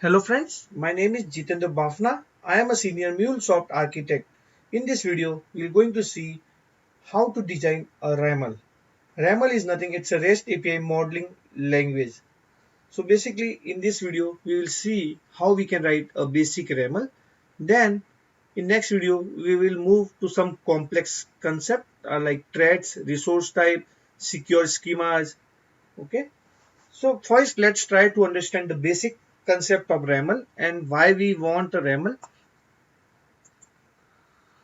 Hello friends, my name is Jitendra Bafna. I am a senior MuleSoft architect. In this video, we are going to see how to design a RAML. RAML is nothing, it's a REST API modeling language. So basically in this video, we will see how we can write a basic RAML. Then in next video, we will move to some complex concept like threads, resource type, secure schemas. Okay. So first, let's try to understand the basic concept of RAML and why we want a RAML.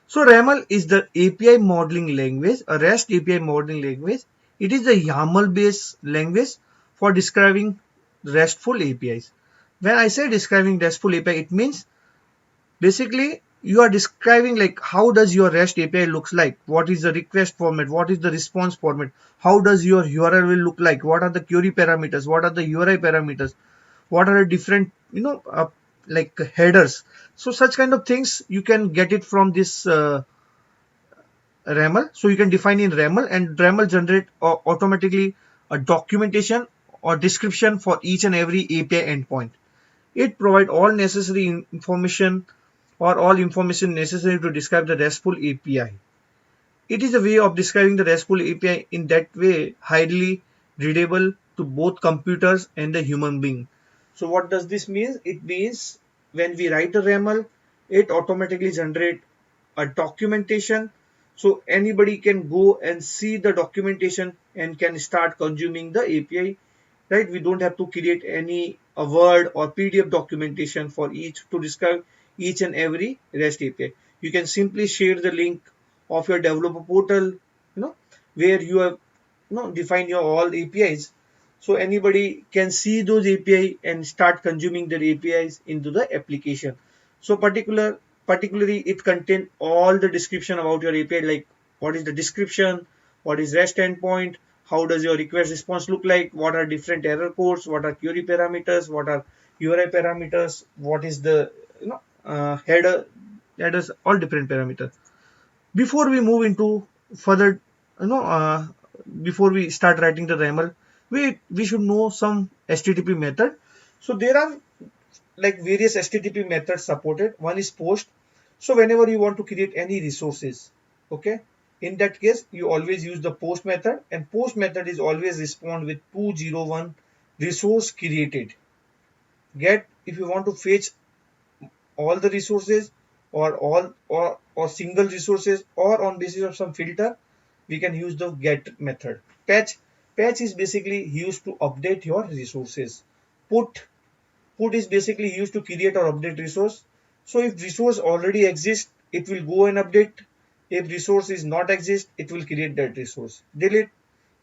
So RAML is the API modeling language, a REST API modeling language. It is a YAML-based language for describing RESTful APIs. When I say describing RESTful API, it means basically you are describing like how does your REST API looks like, what is the request format, what is the response format, how does your URL will look like, what are the query parameters, what are the URI parameters, what are the different like headers. So such kind of things you can get it from this RAML. So you can define in RAML, and RAML generate automatically a documentation or description for each and every API endpoint. It provides all necessary information or all information necessary to describe the RESTful API. It is a way of describing the RESTful API in that way highly readable to both computers and the human being. So what does this mean? It means when we write a RAML, it automatically generates a documentation. So anybody can go and see the documentation and can start consuming the API, right? We don't have to create any a Word or PDF documentation for each to describe each and every REST API. You can simply share the link of your developer portal, where you have define your all APIs. So anybody can see those API and start consuming their APIs into the application. So particularly it contain all the description about your API, like what is the description, what is REST endpoint, how does your request response look like, what are different error codes, what are query parameters, what are URI parameters, what is the headers, all different parameters. Before we move into further, you know, uh, before we start writing the RAML, we should know some HTTP method. So there are like various HTTP methods supported. One is post. So whenever you want to create any resources, okay, in that case you always use the post method, and post method is always respond with 201 resource created. Get if you want to fetch all the resources or single resources or on basis of some filter, we can use the get method. Patch is basically used to update your resources. Put is basically used to create or update resource. So if resource already exists, it will go and update. If resource is not exist, it will create that resource. Delete,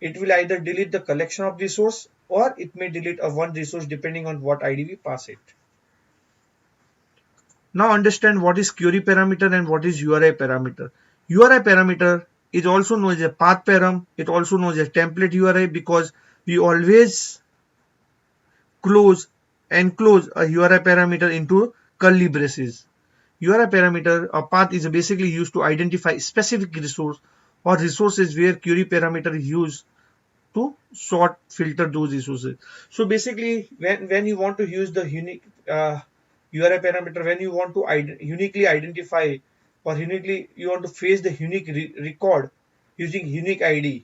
it will either delete the collection of resource or it may delete a one resource depending on what ID we pass it. Now understand what is query parameter and what is URI parameter. URI parameter is also known as a path param. It also known as a template URI because we always enclose a URI parameter into curly braces. URI parameter or path is basically used to identify specific resource or resources where query parameter is used to sort filter those resources. So basically when you want to use the unique URI parameter, when you want to uniquely identify or uniquely you want to face the unique record using unique ID,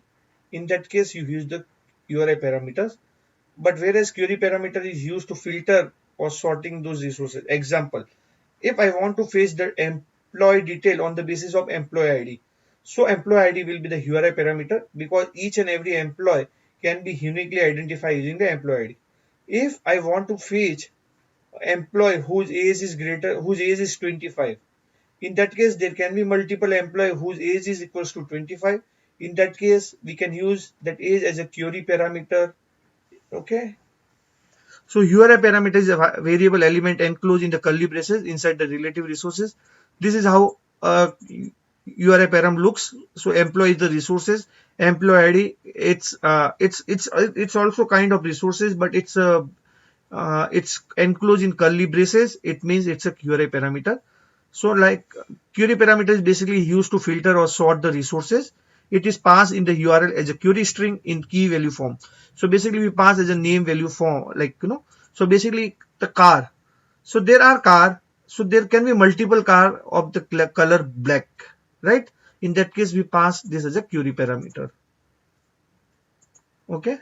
in that case you use the URI parameters. But whereas query parameter is used to filter or sorting those resources. Example, if I want to fetch the employee detail on the basis of employee ID, so employee ID will be the URI parameter because each and every employee can be uniquely identified using the employee ID. If I want to fetch employee whose age is 25, in that case there can be multiple employee whose age is equals to 25. In that case we can use that age as a query parameter. Okay. So URI parameter is a variable element enclosed in the curly braces inside the relative resources. This is how URI param looks. So employee is the resources, employee ID. It's also kind of resources, but it's enclosed in curly braces. It means it's a query parameter. So like query parameter is basically used to filter or sort the resources. It is passed in the URL as a query string in key value form. So basically we pass as a name value form, like. So basically the car. So there are car, so there can be multiple car of the color black, right? In that case, we pass this as a query parameter. Okay.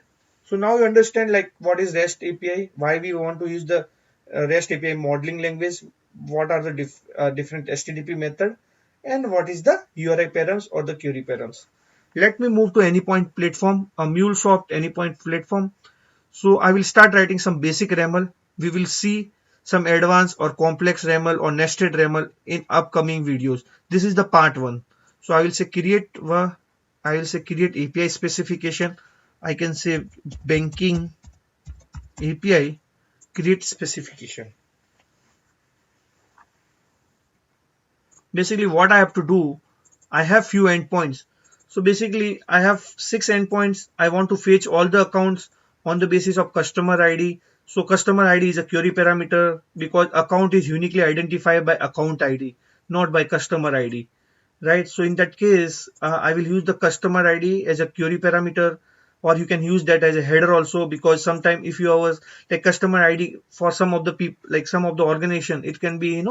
So now you understand like what is REST API, why we want to use the REST API modeling language, what are the different HTTP method, and what is the URI params or the query params. Let me move to Anypoint platform, a MuleSoft Anypoint platform. So I will start writing some basic RAML. We will see some advanced or complex RAML or nested RAML in upcoming videos. This is the part one. So I will say create API specification. I can say banking API create specification. Basically what I have to do, I have few endpoints. So basically I have 6 endpoints. I want to fetch all the accounts on the basis of customer ID. So customer ID is a query parameter because account is uniquely identified by account ID, not by customer ID, right? So in that case, I will use the customer ID as a query parameter, or you can use that as a header also, because sometimes if you have like customer ID for some of the people, like some of the organization, it can be,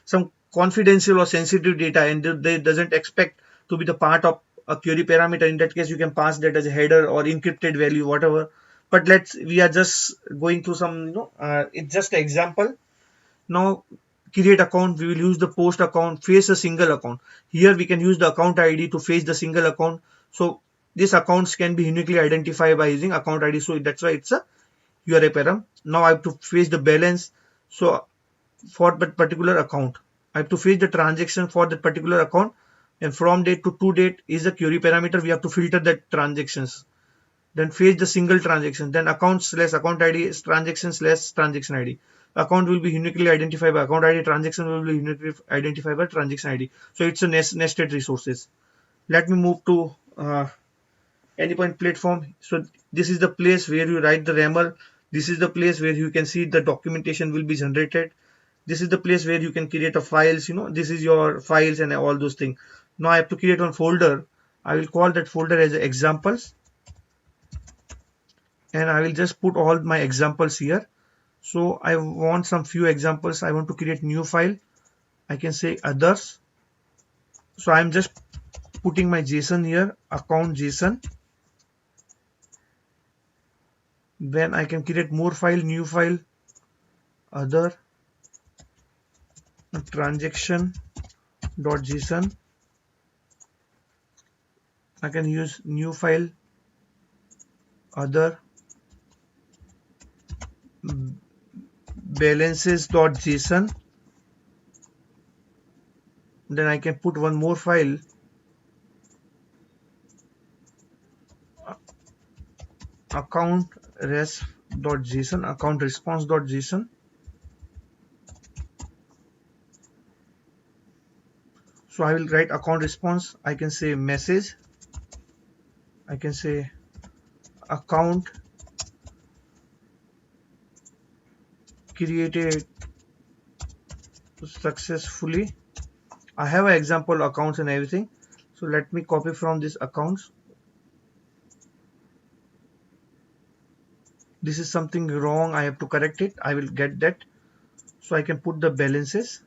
some confidential or sensitive data, and they doesn't expect to be the part of a query parameter. In that case, you can pass that as a header or encrypted value, whatever. But we are just going through some, it's just an example. Now create account, we will use the post account, face a single account. Here we can use the account ID to face the single account. So these accounts can be uniquely identified by using account ID. So that's why it's a URI param. Now I have to face the balance. So for that particular account, I have to face the transaction for that particular account, and from date to date is a query parameter. We have to filter that transactions, then fetch the single transaction, then account slash account ID is transaction slash transaction ID. Account will be uniquely identified by account ID, transaction will be uniquely identified by transaction ID. So it's a nested resources. Let me move to Anypoint platform. So this is the place where you write the RAML. This is the place where you can see the documentation will be generated. This is the place where you can create a files, this is your files and all those things. Now I have to create one folder. I will call that folder as examples, and I will just put all my examples here. So I want some few examples. I want to create new file. I can say others. So I'm just putting my JSON here, account JSON. Then I can create more file, new file, other transaction.json. I can use new file, other balances.json. Then I can put one more file, account res.json, account response.json. So I will write account response. I can say message. I can say account created successfully. I have an example accounts and everything. So let me copy from this accounts. This is something wrong. I have to correct it. I will get that. So I can put the balances.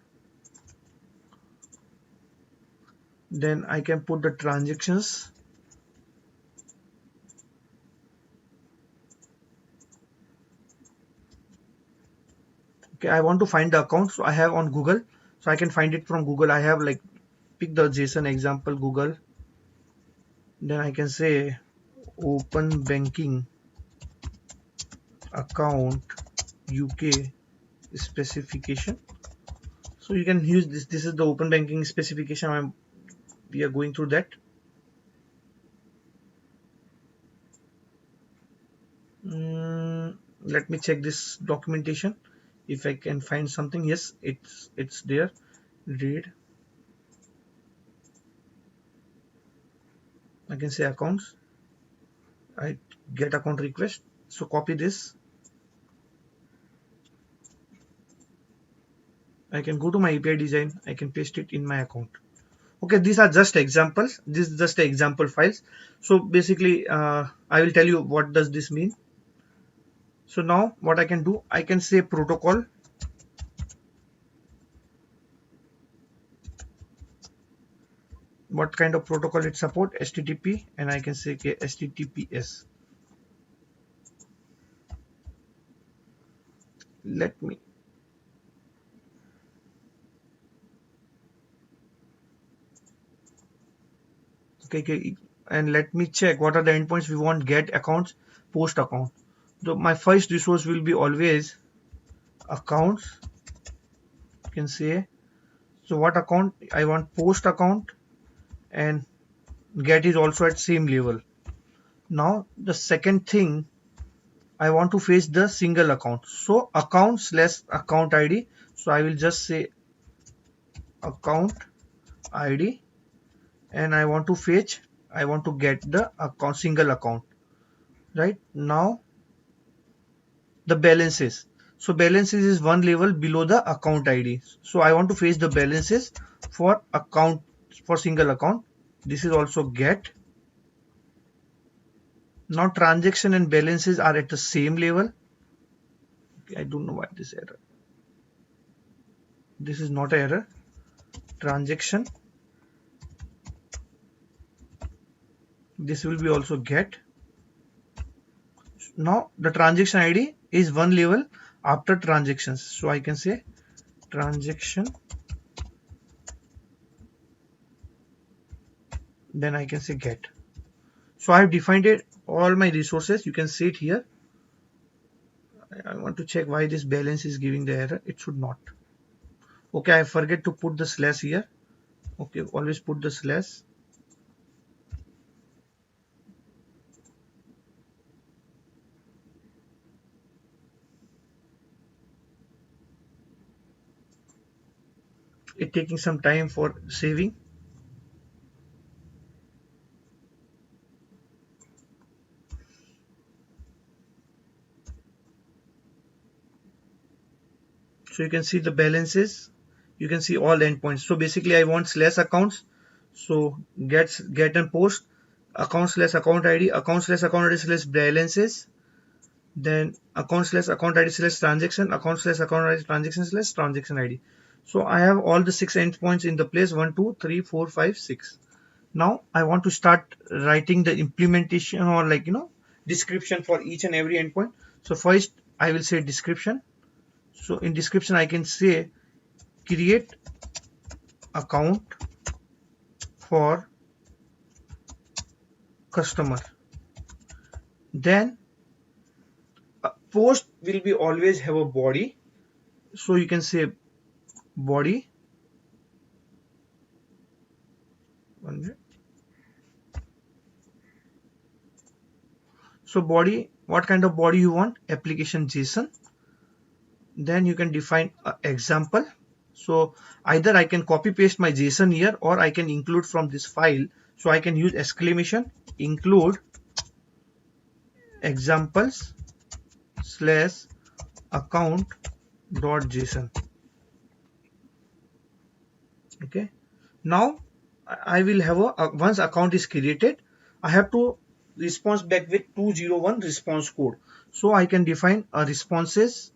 Then I can put the transactions. Okay, I want to find the account. So I have on Google. So I can find it from Google. I have like pick the JSON example Google. Then I can say open banking account UK specification. So you can use this. This is the open banking specification. We are going through that. Let me check this documentation if I can find something. Yes, it's there. Read. I can say accounts. I get account request. So copy this. I can go to my API design. I can paste it in my account. Okay, these are just examples. This is just example files. So basically, I will tell you what does this mean. So now what I can do, I can say protocol what kind of protocol it support, HTTP, and I can say okay, HTTPS. Let me okay, and let me check what are the endpoints we want: get accounts, post account. So my first resource will be always accounts, you can say. So what account I want? Post account, and get is also at same level. Now the second thing, I want to fetch the single account. So account slash account ID. So I will just say account ID, and I want to fetch, I want to get the account, single account. Right now the balances. So balances is one level below the account ID. So I want to fetch the balances for account, for single account. This is also get. Now transaction and balances are at the same level. I don't know why this error. This is not an error. Transaction. This will be also get. Now the transaction ID is one level after transactions. So I can say transaction. Then I can say get. So I have defined it all my resources. You can see it here. I want to check why this balance is giving the error. It should not. Okay, I forget to put the slash here. Okay, always put the slash. It taking some time for saving. So you can see the balances. You can see all endpoints. So basically I want slash accounts. So get and post, account slash account ID, account slash account ID slash balances, then account slash account ID slash transaction, account slash account ID transaction slash transaction ID. So I have all the 6 endpoints in the place: 1, 2, 3, 4, 5, 6. Now I want to start writing the implementation, or description for each and every endpoint. So first I will say description. So in description I can say create account for customer. Then post will be always have a body. So you can say body. So body, what kind of body you want? Application JSON. Then you can define an example. So either I can copy paste my JSON here, or I can include from this file. So I can use exclamation include examples slash account dot JSON. Okay. Now I will have once account is created, I have to response back with 201 response code. So I can define a responses.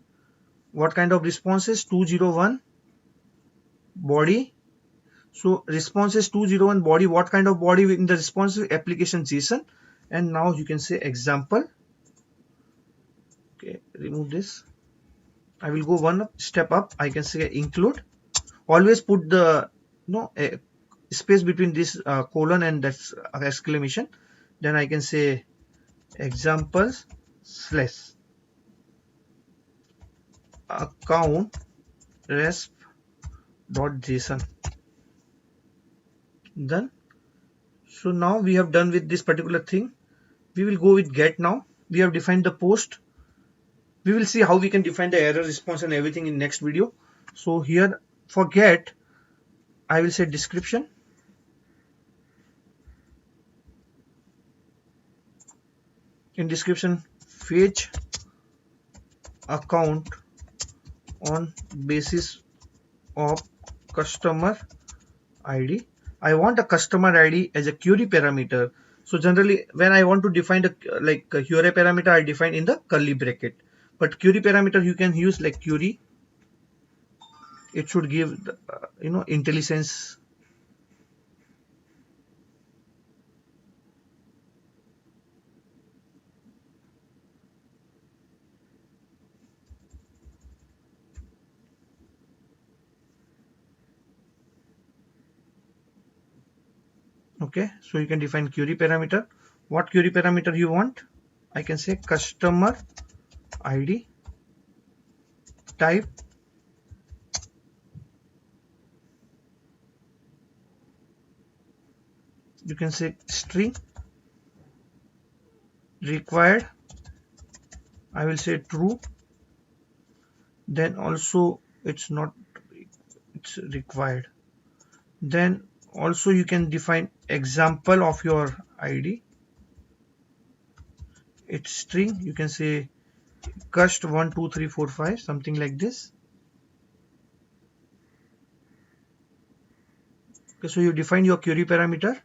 What kind of responses? 201 body. So responses 201 body. What kind of body in the response? Application JSON. And now you can say example. Okay, remove this. I will go one step up. I can say include. Always put the space between this colon and that exclamation. Then I can say examples slash account resp.json. Done. So now we have done with this particular thing. We will go with get now. We have defined the post. We will see how we can define the error response and everything in next video. So here for get, I will say description. In description, fetch account on basis of customer ID. I want a customer ID as a query parameter. So generally when I want to define the a query parameter, I define in the curly bracket. But query parameter you can use like query. It should give IntelliSense. Okay, so you can define query parameter. What query parameter you want? I can say customer ID type, you can say string, required, I will say true. Then also it's not, it's required. Then also you can define example of your ID. It's string, you can say cust 12345, something like this. Okay, so you define your query parameter.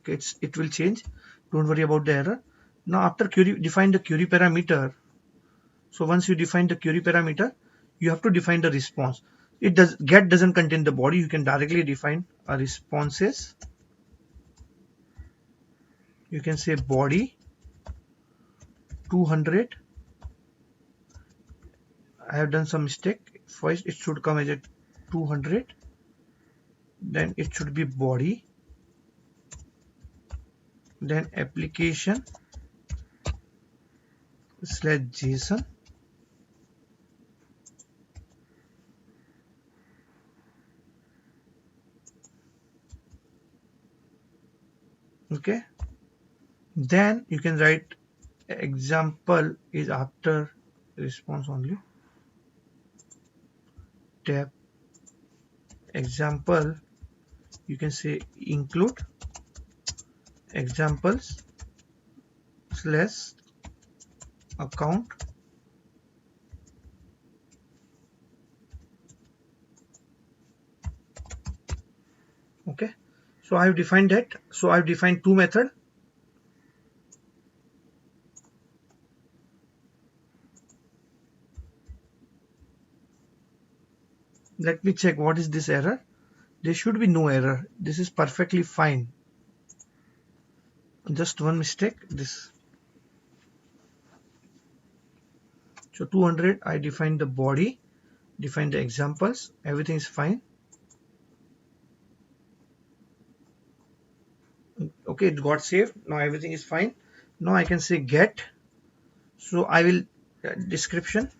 Okay, it will change, don't worry about the error. Now after query, define the query parameter. So once you define the query parameter, you have to define the response. It does, get doesn't contain the body, you can directly define a responses. You can say body 200. I have done some mistake. First it should come as a 200, then it should be body, then application slash JSON, okay. Then you can write example is after response only, tab example, you can say include examples slash account, okay. So I've defined that. So I've defined two methods. Let me check what is this error. There should be no error, this is perfectly fine. Just one mistake, this. So 200, I defined the body, defined the examples, everything is fine. Okay, it got saved, now everything is fine. Now I can say get. So I will description,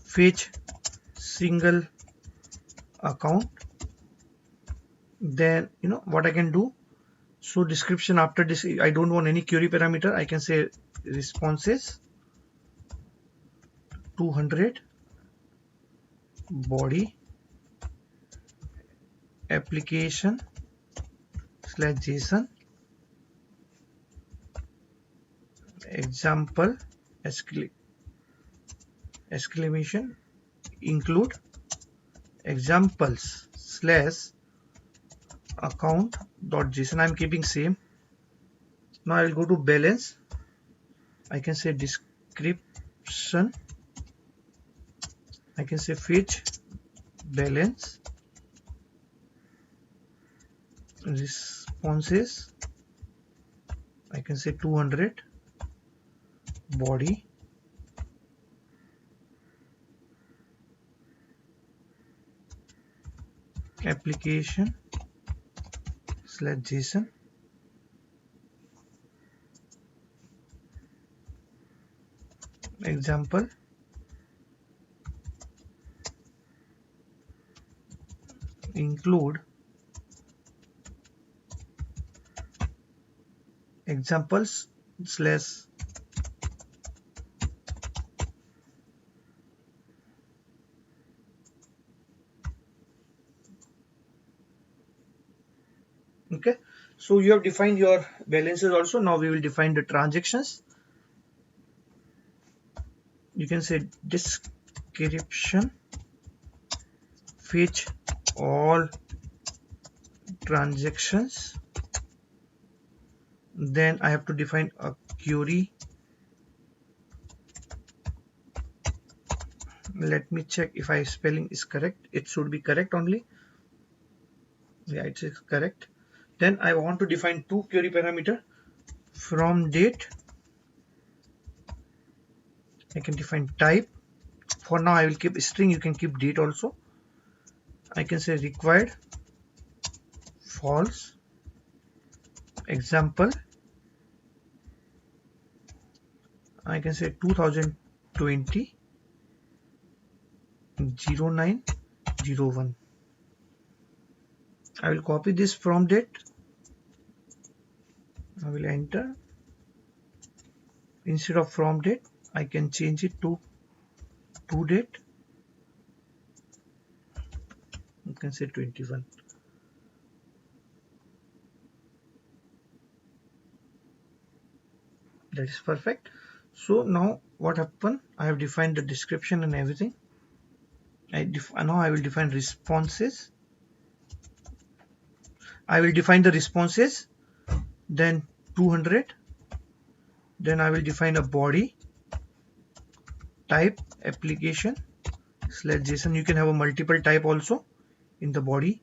fetch single account. Then you know what I can do. So description, after this I don't want any query parameter, I can say responses 200, body, application slash JSON, example exclamation, include examples slash account.json. I'm keeping same. Now I'll go to balance. I can say description, I can say fetch balance responses, I can say 200, body, application slash JSON, example, include examples slash okay. So you have defined your balances also. Now we will define the transactions. You can say description, fetch all transactions. Then I have to define a query. Let me check if I spelling is correct. It should be correct only. Yeah, it is correct. Then I want to define two query parameter, from date I can define type. For now I will keep string, you can keep date also. I can say required false. Example, I can say 2020 0901. I will copy this from date. I will enter. Instead of from date, I can change it to date. You can say 21. That is perfect. So now what happened? I have defined the description and everything. Now I will define responses. I will define the responses, then 200. Then I will define a body type application / JSON. You can have a multiple type also in the body.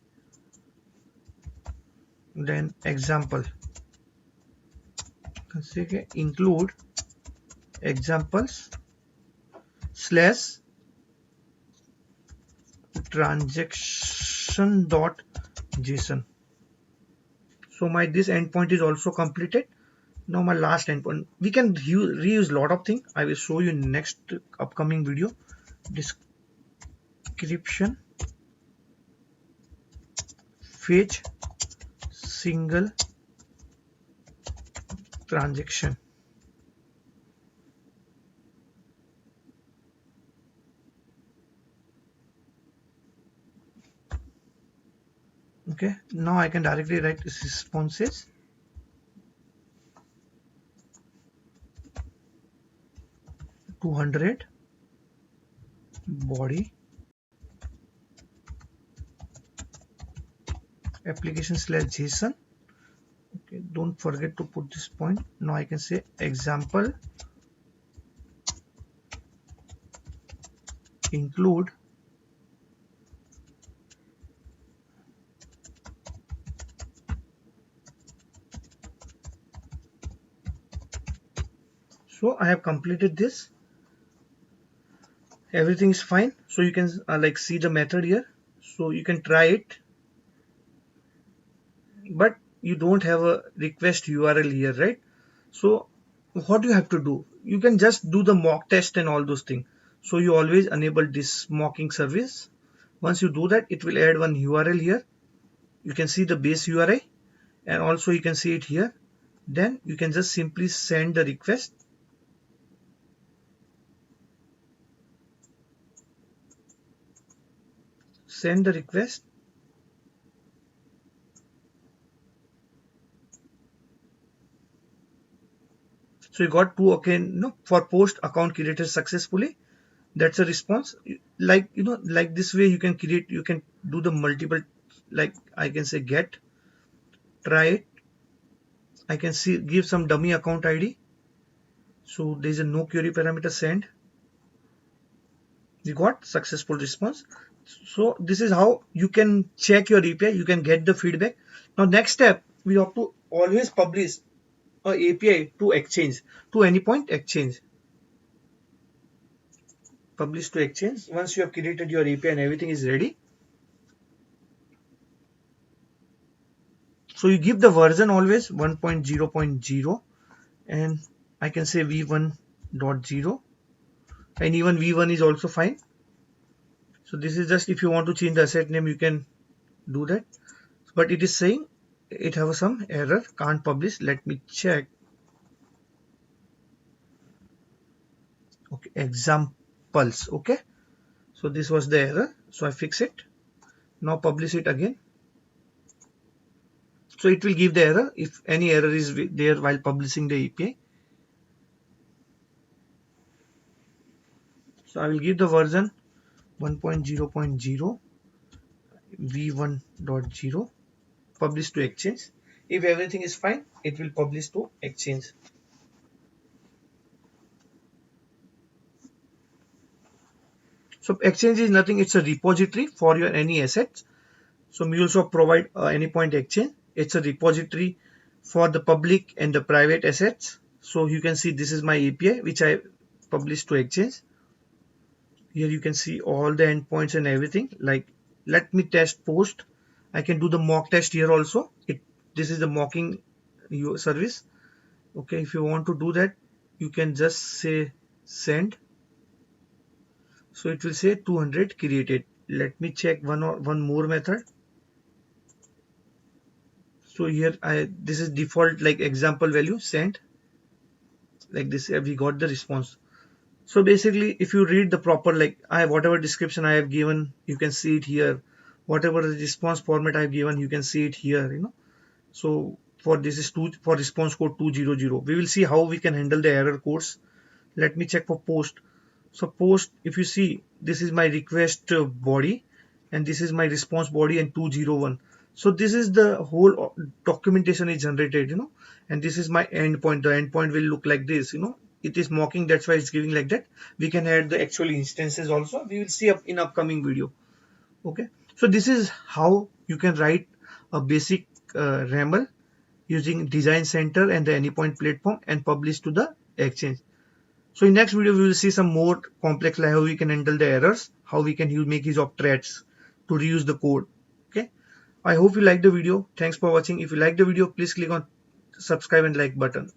Then example, include examples / transaction.json. So my this endpoint is also completed. Now my last endpoint, we can reuse lot of things. I will show you in next upcoming video. Description, fetch single transaction. Okay, now I can directly write responses. $200 body application / JSON. Okay, don't forget to put this point. Now I can say example include so I have completed this. Everything is fine. So you can like see the method here. So you can try it, but you don't have a request URL here, right? So what do you have to do? You can just do the mock test and all those things. So you always enable this mocking service. Once you do that, it will add one URL here. You can see the base URI, and also you can see it here. Then you can just simply send the request. Send the request. So you got two, okay, no, for post account created successfully. That's a response. Like, like this way you can create, you can do the multiple, like I can say get, try it. I can see give some dummy account ID. So there is a no query parameter send. We got successful response. So this is how you can check your API. You can get the feedback. Now next step, we have to always publish a API to Exchange, to Anypoint Exchange. Publish to Exchange. Once you have created your API and everything is ready, so you give the version always 1.0.0, and I can say v1.0, and even v1 is also fine. So this is just if you want to change the asset name, you can do that, but it is saying it have some error, can't publish. Let me check. Okay, examples. Okay, so this was the error, so I fix it. Now publish it again. So it will give the error if any error is there while publishing the API. So I will give the version 1.0.0 v1.0, publish to Exchange. If everything is fine, it will publish to Exchange. So Exchange is nothing, it's a repository for your any assets. So MuleSoft provide Anypoint Exchange. It's a repository for the public and the private assets. So you can see this is my API which I publish to exchange. Here you can see all the endpoints and everything. Like, let me test post. I can do the mock test here also. This is the mocking your service. Okay, if you want to do that, you can just say send. So it will say 200 created. Let me check one more method. So here this is default like example value send. Like this, we got the response. So basically, if you read the proper, like whatever description I have given, you can see it here. Whatever the response format I have given, you can see it here. So for this is for response code 200. We will see how we can handle the error codes. Let me check for post. So post, if you see, this is my request body, and this is my response body and 201. So this is the whole documentation is generated. And this is my endpoint. The endpoint will look like this. It is mocking, that's why it's giving like that. We can add the actual instances also. We will see up in upcoming video. Okay. So this is how you can write a basic RAML using Design Center and the Anypoint platform and publish to the exchange. So in next video, we will see some more complex, like how we can handle the errors, how we can make use of threads to reuse the code. Okay. I hope you like the video. Thanks for watching. If you like the video, please click on subscribe and like button.